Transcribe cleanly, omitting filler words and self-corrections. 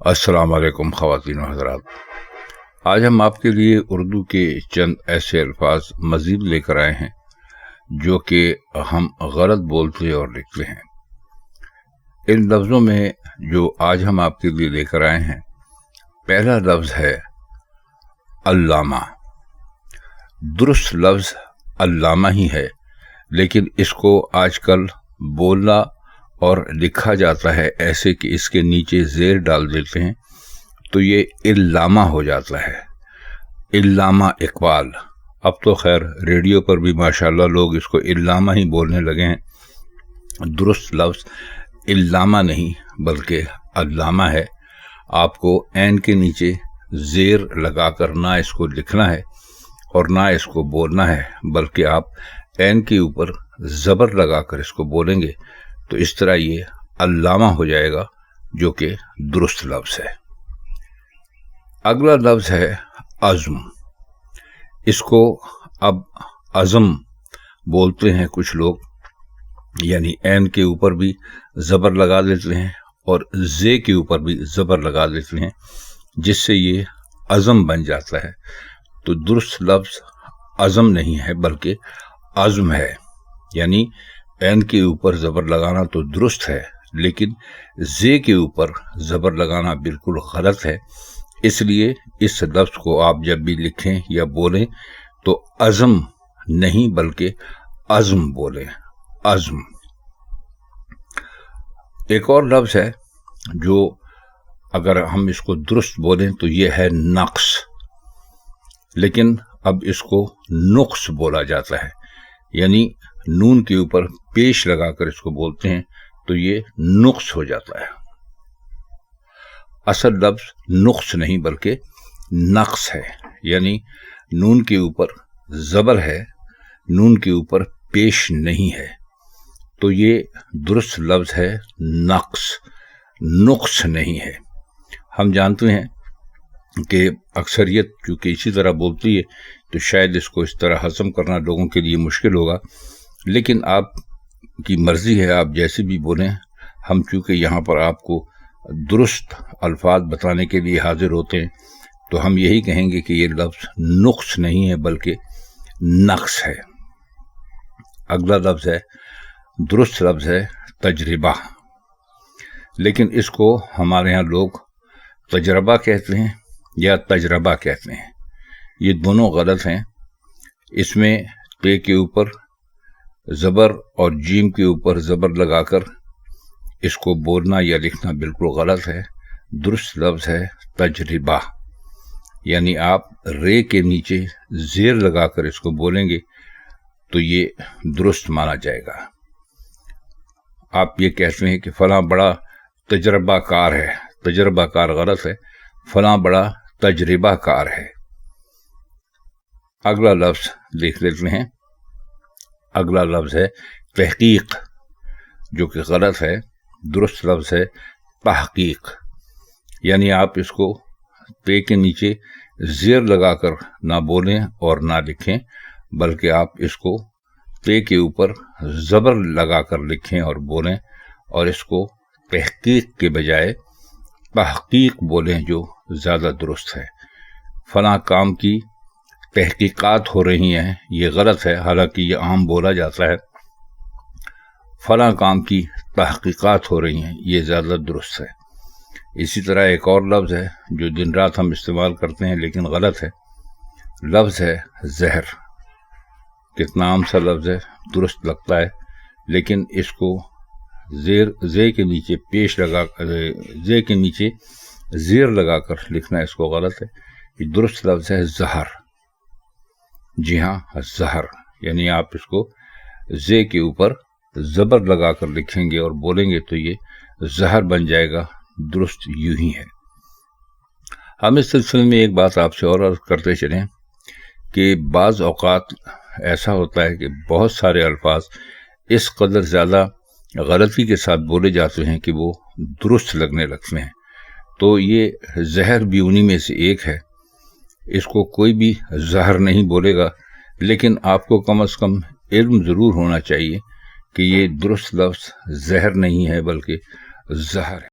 السلام علیکم خواتین و حضرات، آج ہم آپ کے لیے اردو کے چند ایسے الفاظ مزید لے کر آئے ہیں جو کہ ہم غلط بولتے اور لکھتے ہیں۔ ان لفظوں میں جو آج ہم آپ کے لیے لے کر آئے ہیں، پہلا لفظ ہے علامہ۔ درست لفظ علامہ ہی ہے، لیکن اس کو آج کل بولنا اور لکھا جاتا ہے ایسے کہ اس کے نیچے زیر ڈال دیتے ہیں تو یہ علامہ ہو جاتا ہے، علامہ اقبال۔ اب تو خیر ریڈیو پر بھی ماشاءاللہ لوگ اس کو علامہ ہی بولنے لگے ہیں۔ درست لفظ علامہ نہیں بلکہ علامہ ہے۔ آپ کو عین کے نیچے زیر لگا کر نہ اس کو لکھنا ہے اور نہ اس کو بولنا ہے، بلکہ آپ عین کے اوپر زبر لگا کر اس کو بولیں گے تو اس طرح یہ علامہ ہو جائے گا، جو کہ درست لفظ ہے۔ اگلا لفظ ہے عزم۔ اس کو اب عزم بولتے ہیں کچھ لوگ، یعنی عین کے اوپر بھی زبر لگا دیتے ہیں اور زے کے اوپر بھی زبر لگا دیتے ہیں، جس سے یہ عزم بن جاتا ہے۔ تو درست لفظ عزم نہیں ہے بلکہ عزم ہے، یعنی عین کے اوپر زبر لگانا تو درست ہے، لیکن زے کے اوپر زبر لگانا بالکل غلط ہے۔ اس لیے اس لفظ کو آپ جب بھی لکھیں یا بولیں تو عزم نہیں بلکہ عزم بولیں، عزم۔ ایک اور لفظ ہے جو اگر ہم اس کو درست بولیں تو یہ ہے نقص، لیکن اب اس کو نقص بولا جاتا ہے، یعنی نون کے اوپر پیش لگا کر اس کو بولتے ہیں تو یہ نقص ہو جاتا ہے۔ اصل لفظ نقص نہیں بلکہ نقص ہے، یعنی نون کے اوپر زبر ہے، نون کے اوپر پیش نہیں ہے، تو یہ درست لفظ ہے نقص، نقص نہیں ہے۔ ہم جانتے ہیں کہ اکثریت چونکہ اسی طرح بولتی ہے تو شاید اس کو اس طرح ہضم کرنا لوگوں کے لیے مشکل ہوگا، لیکن آپ کی مرضی ہے، آپ جیسے بھی بولیں۔ ہم چونکہ یہاں پر آپ کو درست الفاظ بتانے کے لیے حاضر ہوتے ہیں تو ہم یہی کہیں گے کہ یہ لفظ نقص نہیں ہے بلکہ نقص ہے۔ اگلا لفظ ہے، درست لفظ ہے تجربہ، لیکن اس کو ہمارے ہاں لوگ تجربہ کہتے ہیں یا تجربہ کہتے ہیں، یہ دونوں غلط ہیں۔ اس میں تے کے اوپر زبر اور جیم کے اوپر زبر لگا کر اس کو بولنا یا لکھنا بالکل غلط ہے۔ درست لفظ ہے تجربہ، یعنی آپ رے کے نیچے زیر لگا کر اس کو بولیں گے تو یہ درست مانا جائے گا۔ آپ یہ کہتے ہیں کہ فلاں بڑا تجربہ کار ہے، تجربہ کار غلط ہے، فلاں بڑا تجربہ کار ہے۔ اگلا لفظ دیکھ لیتے ہیں۔ اگلا لفظ ہے تحقیق، جو کہ غلط ہے۔ درست لفظ ہے تحقیق، یعنی آپ اس کو تے کے نیچے زیر لگا کر نہ بولیں اور نہ لکھیں، بلکہ آپ اس کو تے کے اوپر زبر لگا کر لکھیں اور بولیں، اور اس کو تحقیق کے بجائے تحقیق بولیں، جو زیادہ درست ہے۔ فلاں کام کی تحقیقات ہو رہی ہیں، یہ غلط ہے، حالانکہ یہ عام بولا جاتا ہے۔ فلاں کام کی تحقیقات ہو رہی ہیں، یہ زیادہ درست ہے۔ اسی طرح ایک اور لفظ ہے جو دن رات ہم استعمال کرتے ہیں لیکن غلط ہے، لفظ ہے زہر۔ کتنا عام سا لفظ ہے، درست لگتا ہے، لیکن اس کو زے کے نیچے پیش لگا زے کے نیچے زیر لگا کر لکھنا اس کو غلط ہے۔ یہ درست لفظ ہے زہر۔ جی ہاں، زہر، یعنی آپ اس کو زے کے اوپر زبر لگا کر لکھیں گے اور بولیں گے تو یہ زہر بن جائے گا، درست یوں ہی ہے۔ ہم اس سلسلے میں ایک بات آپ سے اور عرض کرتے چلیں کہ بعض اوقات ایسا ہوتا ہے کہ بہت سارے الفاظ اس قدر زیادہ غلطی کے ساتھ بولے جاتے ہیں کہ وہ درست لگنے لگتے ہیں، تو یہ زہر بھی انہی میں سے ایک ہے۔ اس کو کوئی بھی زہر نہیں بولے گا، لیکن آپ کو کم از کم علم ضرور ہونا چاہیے کہ یہ درست لفظ زہر نہیں ہے بلکہ زہر ہے۔